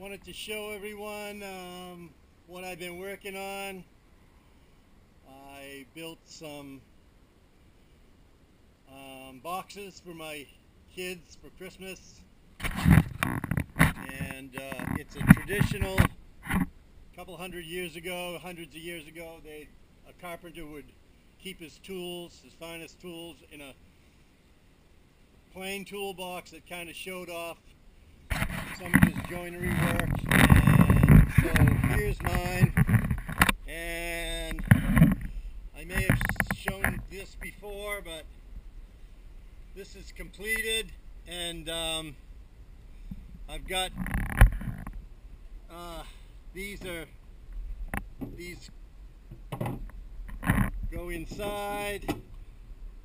Wanted to show everyone what I've been working on. I built some boxes for my kids for Christmas, and it's a traditional, couple hundred years ago, hundreds of years ago, a carpenter would keep his tools, his finest tools, in a plain toolbox that kind of showed off some of his joinery work. And so here's mine, and I may have shown this before, but this is completed, and I've got these go inside,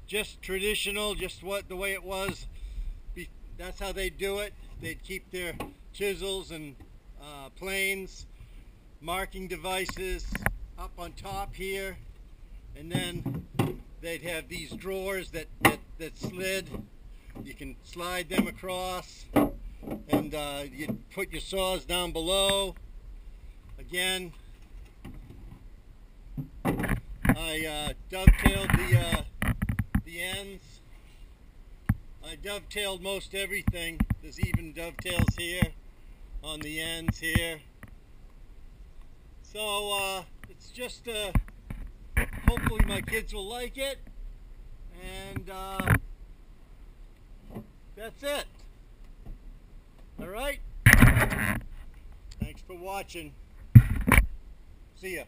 just traditional, just the way it was. That's how they do it. They'd keep their chisels and planes, marking devices up on top here, and then they'd have these drawers that slid. You can slide them across, and you'd put your saws down below. Again, I dovetailed the ends. I dovetailed most everything. There's even dovetails here on the ends here. So it's just hopefully my kids will like it, and that's it. All right. Thanks for watching. See ya.